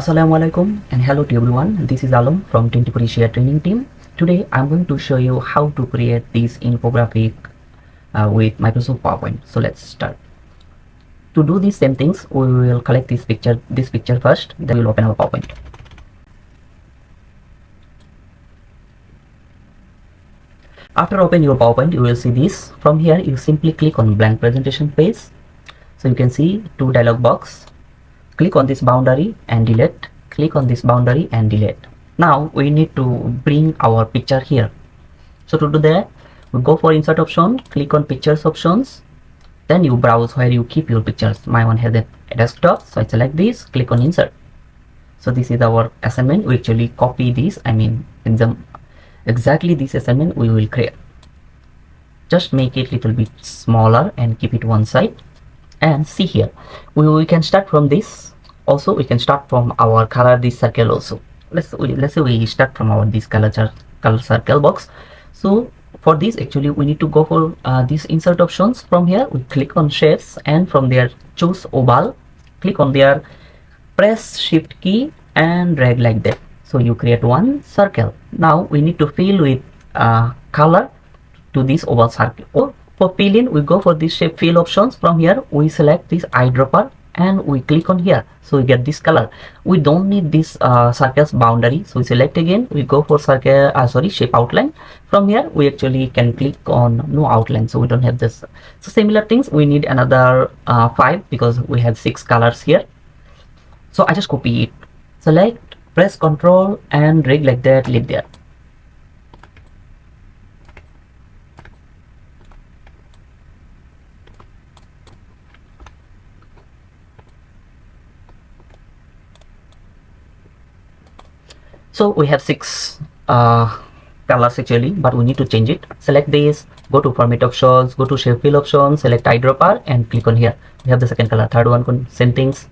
Assalamualaikum and hello to everyone. This is Alam from 24 Share Training Team. Today I'm going to show you how to create this infographic with Microsoft PowerPoint. So let's start. To do these same things, we will collect this picture first, then we'll open our PowerPoint. After open your PowerPoint, you will see this. From here, you simply click on blank presentation page. So you can see two dialog box. Click on this boundary and delete. Click on this boundary and delete. Now we need to bring our picture here. So to do that, we go for insert option, click on pictures options, then you browse where you keep your pictures. My one has a desktop, so I select this, click on insert. So this is our assignment. We actually copy this, exactly this assignment we will create. Just make it little bit smaller and keep it one side. And see here, we can start from this. Also we can start from our color this circle also. Let's say we start from our this color circle box. So for this actually we need to go for these insert options. From here we click on shapes and from there choose oval, click on there, press shift key and drag like that. So you create one circle. Now we need to fill with color to this oval circle. For fill in, we go for this shape fill options. From here we select this eyedropper and we click on here, so we get this color. We don't need this circle's boundary, so we select again, we go for shape outline. From here we actually can click on no outline, so we don't have this. So similar things, we need another 5 because we have 6 colors here. So I just copy it, select, press Ctrl and drag like that, leave there. So we have 6 colors actually, but we need to change it. Select this, go to format options, go to shape fill options, select eyedropper and click on here. We have the second color. Third one, same things.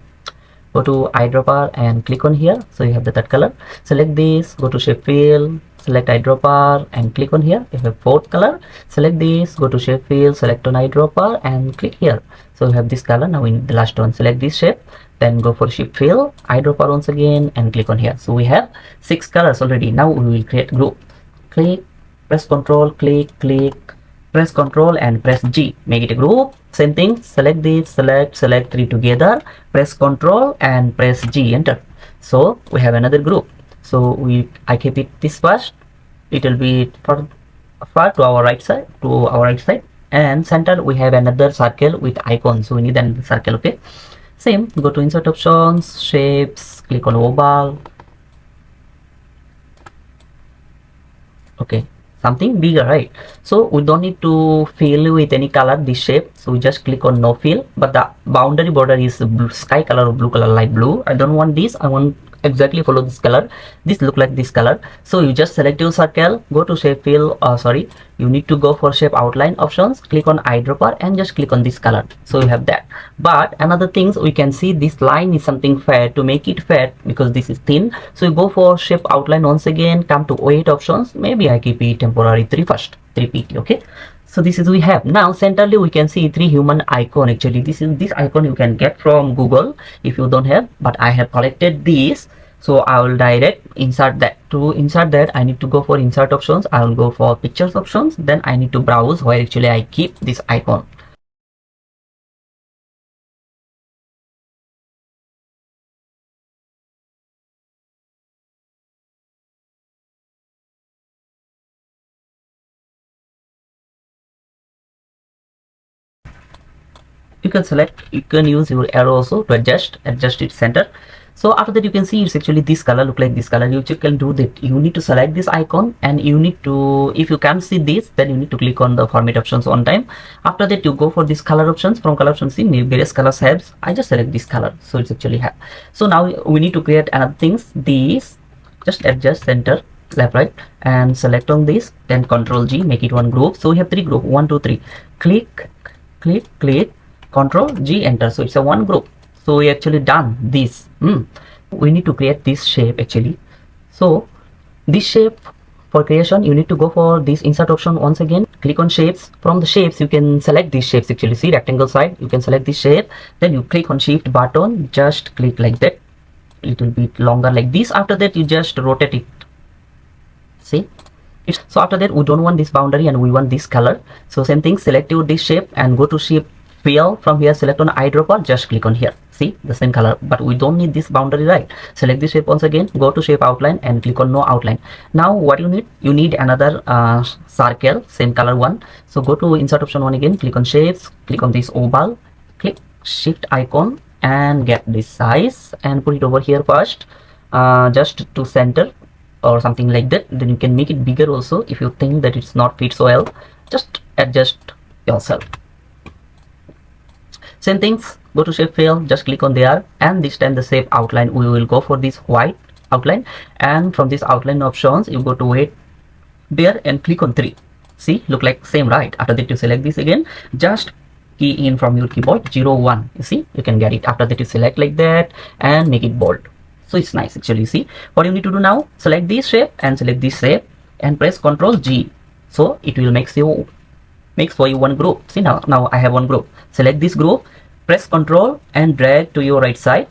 Go to eyedropper and click on here, so you have the third color. Select this, go to shape fill, select eyedropper and click on here. You have fourth color. Select this, go to shape fill, select on eyedropper and click here. So you have this color. Now we need the last one. Select this shape, then go for shape fill, eyedropper once again and click on here. So we have 6 colors already. Now we will create group. Click, press Ctrl, click, press Ctrl and press G, make it a group. Same thing, select this, select 3 together, press Ctrl and press G, enter. So we have another group. So I keep it this first, it will be far to our right side, and center we have another circle with icon, so we need another circle. Okay, same, go to insert options, shapes, click on oval. Okay, something bigger, right? So we don't need to fill with any color this shape, so we just click on no fill, but the boundary border is blue, sky color or blue color, light blue. I don't want this, I want exactly follow this color. This look like this color, so you just select your circle, go to shape fill, you need to go for shape outline options, click on eyedropper and just click on this color, so you have that. But another things, we can see this line is something fat. To make it fat, because this is thin, so you go for shape outline once again, come to weight options, maybe I keep it temporary 3 first, 3 pt. Okay, so this is we have. Now centrally we can see 3 human icon. Actually this icon you can get from Google if you don't have, but I have collected this, so I will direct insert that. To insert that I need to go for insert options, I will go for pictures options, then I need to browse where actually I keep this icon. You can select, you can use your arrow also to adjust its center. So after that you can see it's actually this color, look like this color. You can do that, you need to select this icon and you need to, if you can't see this, then you need to click on the format options one time. After that you go for this color options. From color options, see various colors have, I just select this color, so it's actually have. So now we need to create another things. These just adjust center, left, right, and select on this, then Ctrl G, make it one group. So we have 3 group, 1 2 3, click, Ctrl G, enter. So it's a one group. So we actually done this. We need to create this shape actually. So this shape, for creation you need to go for this insert option once again, click on shapes. From the shapes you can select these shapes actually. See rectangle side, you can select this shape, then you click on shift button, just click like that, a little bit longer like this. After that you just rotate it. See, so after that we don't want this boundary and we want this color. So same thing, select this shape and go to shape fill. From here select on eyedropper, just click on here. See, the same color, but we don't need this boundary, right? Select this shape once again, go to shape outline and click on no outline. Now what you need another circle, same color one. So go to insert option one again, click on shapes, click on this oval, click shift icon and get this size and put it over here first, just to center or something like that. Then you can make it bigger also. If you think that it's not fits well, just adjust yourself. Same things, go to shape fill, just click on there, and this time the shape outline we will go for this white outline, and from this outline options you go to weight there and click on 3. See, look like same, right? After that you select this again, just key in from your keyboard 0 1. You see, you can get it. After that you select like that and make it bold. So it's nice actually. See, what you need to do now, select this shape and select this shape and press Ctrl G. So it will make for you one group. See, now I have one group. Select this group, press Ctrl and drag to your right side,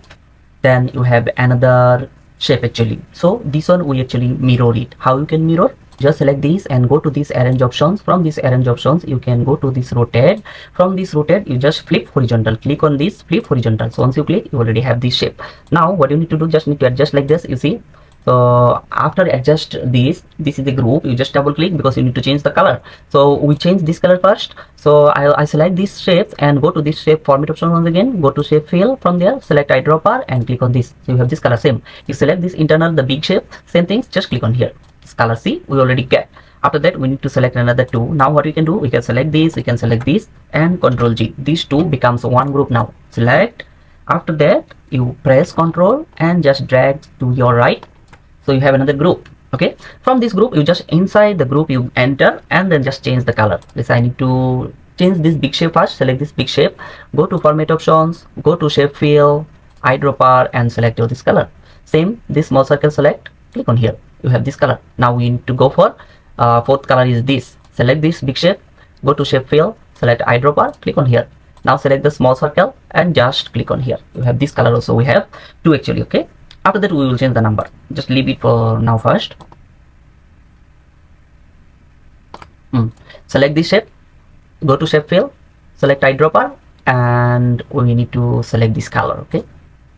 then you have another shape actually. So this one we actually mirror it. How you can mirror? Just select this and go to this arrange options. From this arrange options you can go to this rotate. From this rotate you just flip horizontal, click on this flip horizontal. So once you click, you already have this shape. Now what you need to do, just need to adjust like this. You see, so after adjust this is the group, you just double click because you need to change the color. So we change this color first. So I select this shape and go to this shape format option once again, go to shape fill. From there select eyedropper and click on this. So you have this color. Same, you select this internal, the big shape, same things, just click on here. This color, see, we already get. After that we need to select another two. Now what we can do, we can select this, we can select this and Ctrl G. These two becomes one group now. Select. After that you press Ctrl and just drag to your right. So you have another group. Okay, from this group you just inside the group you enter and then just change the color. Let's say I need to change this big shape first. Select this big shape, go to format options, go to shape fill, eyedropper and select this color. Same, this small circle, select, click on here, you have this color. Now we need to go for fourth color is this. Select this big shape, go to shape fill, select eyedropper, click on here. Now select the small circle and just click on here, you have this color also. We have two actually. Okay, after that we will change the number. Just leave it for now first. Select this shape, go to shape fill, select eyedropper and we need to select this color. Okay,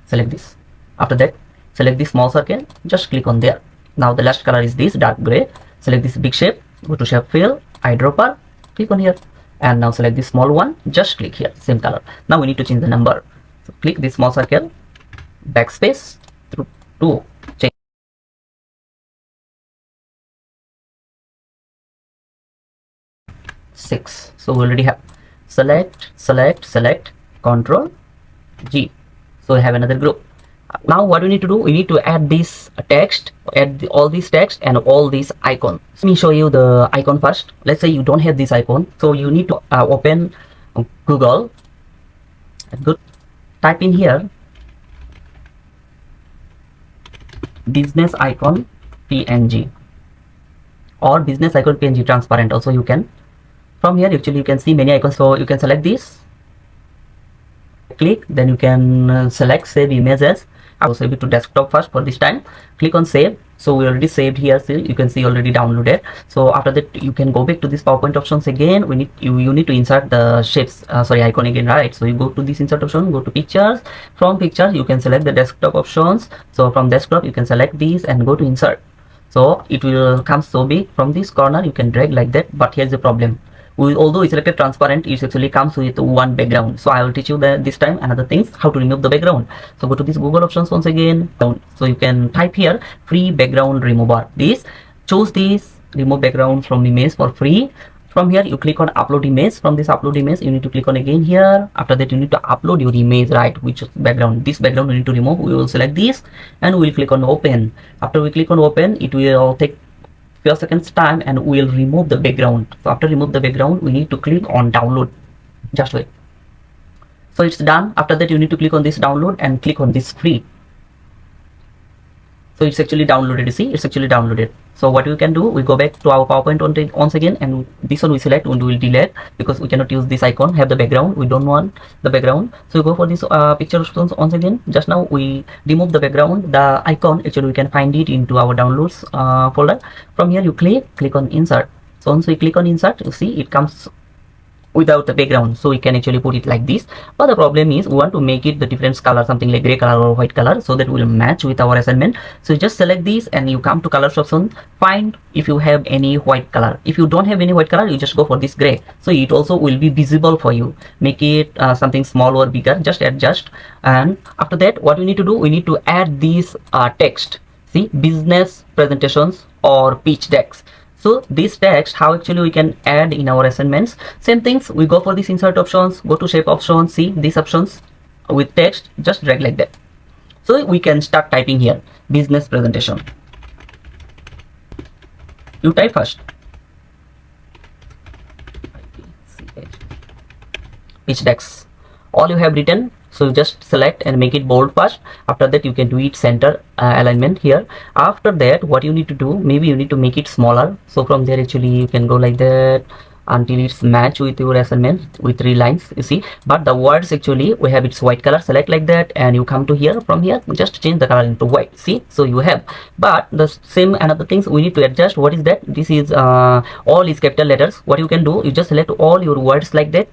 select this. After that select this small circle, just click on there. Now the last color is this dark gray. Select this big shape, go to shape fill, eyedropper, click on here and now select this small one, just click here, same color. Now we need to change the number. So click this small circle, backspace through 2, change 6. So we already have select Ctrl G. So we have another group. Now what we need to do, we need to add this text, add all these text and all these icons. Let me show you the icon first. Let's say you don't have this icon, so you need to open Google. Good, type in here business icon png or business icon png transparent also you can. From here actually you can see many icons, so you can select this, click, then you can select save images. I will save it to desktop first for this time. Click on save. So we already saved here, so you can see already downloaded. So after that you can go back to this PowerPoint options again. You need to insert the shapes icon again, right? So you go to this insert option, go to pictures. From pictures you can select the desktop options. So from desktop you can select these and go to insert. So it will come so big. From this corner you can drag like that, but here's the problem. Although it's selected transparent, it actually comes with one background. So I will teach you this time another things, how to remove the background. So go to this Google options once again. So you can type here free background remover. Choose this remove background from image for free. From here you click on upload image. From this upload image you need to click on again here. After that you need to upload your image, right? Which background, this background we need to remove. We will select this and we will click on open. After we click on open, it will take few seconds time and we will remove the background. So after remove the background we need to click on download. Just wait. So it's done. After that you need to click on this download and click on this free. So it's actually downloaded. You see, it's actually downloaded. So what we can do, we go back to our PowerPoint once again, and this one we select and we will delete because we cannot use this icon, have the background, we don't want the background. So we go for this picture options once again. Just now we remove the background, the icon, actually we can find it into our downloads folder. From here you click on insert. So once we click on insert, you see it comes without the background, so we can actually put it like this. But the problem is we want to make it the different color, something like gray color or white color, so that will match with our assignment. So you just select this and you come to colors option, find if you have any white color. If you don't have any white color, you just go for this gray, so it also will be visible for you. Make it something small or bigger, just adjust. And after that, what we need to do, we need to add this text. See, business presentations or pitch decks. So this text, how actually we can add in our assignments. Same things, we go for these insert options, go to shape options, see these options with text, just drag like that. So we can start typing here, business presentation. You type first. Pitch decks. All you have written, so you just select and make it bold first. After that you can do it center alignment here. After that, what you need to do, maybe you need to make it smaller. So from there actually you can go like that until it's match with your assignment with 3 lines, you see. But the words, actually we have its white color, select like that and you come to here. From here just change the color into white, see. So you have, but the same another things we need to adjust. What is that? This is all is capital letters. What you can do, you just select all your words like that.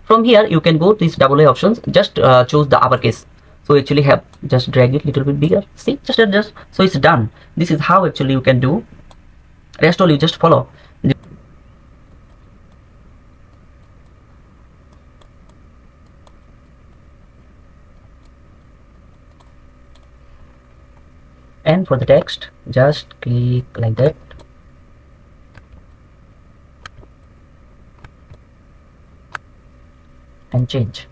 From here you can go to these AA options, just choose the uppercase. So actually have, just drag it little bit bigger, see, just adjust. So it's done. This is how actually you can do. Rest all you just follow. And for the text, just click like that. And change.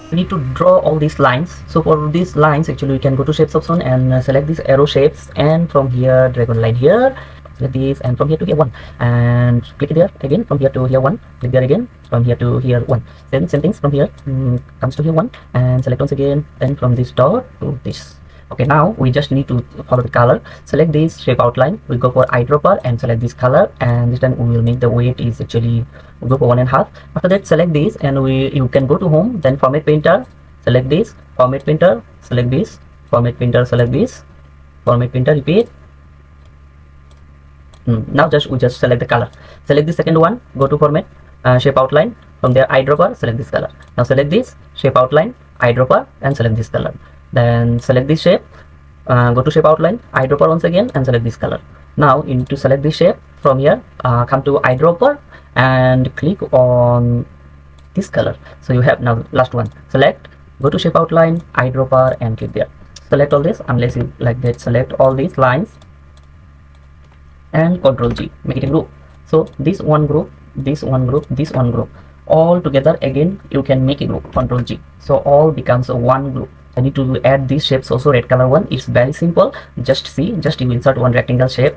We need to draw all these lines. So for these lines, actually we can go to shapes option and select these arrow shapes, and from here drag one line here, select this, and from here to here one, and click there again. From here to here one, click there again. From here to here one, same things. From here comes to here one, and select once again. Then from this dot to this. Okay, now we just need to follow the color. Select this shape outline, we go for eyedropper and select this color, and this time we will make the weight is actually, we'll go for 1.5. After that select this and you can go to home, then format painter, select this, format painter, select this, format painter, select this, format painter, repeat. Now we just select the color. Select the second one, go to format, shape outline, from there eyedropper, select this color. Now select this shape outline, eyedropper, and select this color. Then select this shape, go to shape outline, eyedropper once again, and select this color. Now to select this shape, from here come to eyedropper and click on this color. So you have now last one, select, go to shape outline, eyedropper, and click there. Select all this, unless you like that, select all these lines and Ctrl G, make it a group. So this one group, this one group, this one group, all together again you can make a group, Ctrl G. So all becomes a one group. I need to add these shapes also, red color one. It's very simple. Just see, just you insert one rectangle shape.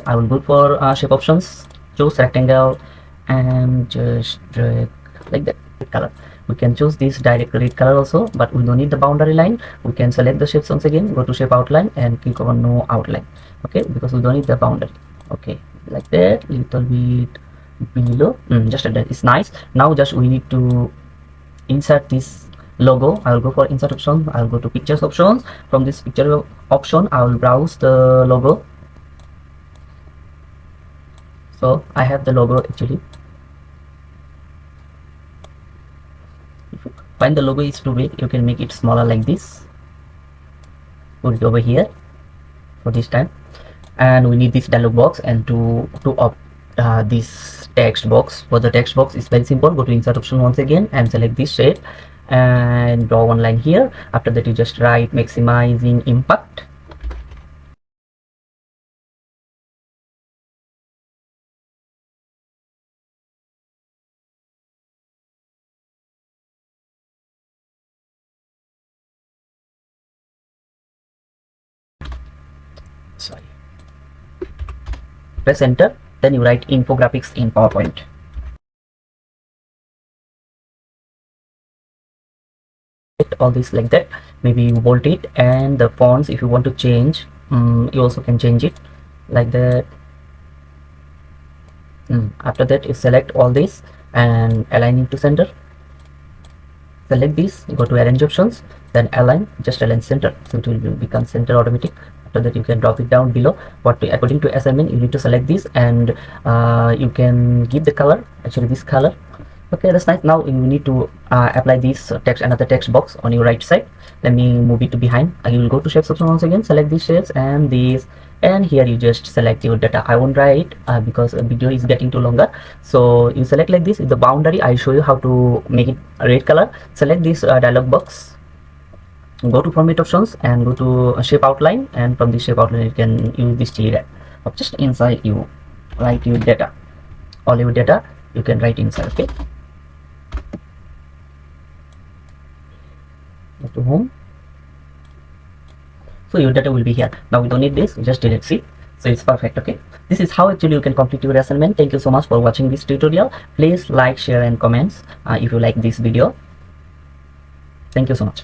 I will go for shape options, choose rectangle, and just drag like that color. We can choose this direct red color also, but we don't need the boundary line. We can select the shapes once again, go to shape outline and click on no outline. Okay, because we don't need the boundary. Okay, like that, little bit below. Just like that. It's nice. Now just we need to insert this logo. I'll go for insert option, I'll go to pictures options. From this picture option I will browse the logo. So I have the logo actually. If you find the logo is too big, you can make it smaller like this. Put it over here for this time. And we need this dialog box and to this text box. For the text box, it's very simple. Go to insert option once again and select this shape and draw one line here. After that, you just write maximizing impact. Sorry. Press enter. Then you write infographics in PowerPoint. All this like that. Maybe you bold it, and the fonts, if you want to change, you also can change it like that. After that, you select all this and align it to center. Select this, go to arrange options, then align, just align center, so it will become center automatic. After that, you can drop it down below. According to assignment, you need to select this, and you can give the color, actually this color. Okay, that's nice. Now you need to apply this text, another text box on your right side. Let me move it to behind. You will go to shapes option once again, select these shapes and these, and here you just select your data. I won't write because a video is getting too longer. So you select like this. The boundary, I show you how to make it a red color. Select this dialog box, go to format options and go to shape outline, and from this shape outline you can use this chili red. Just inside you write your data, all your data you can write inside. Okay, go to home. So your data will be here. Now we don't need this, just delete. See, so it's perfect. Okay, this is how actually you can complete your assignment. Thank you so much for watching this tutorial. Please like, share and comments if you like this video. Thank you so much.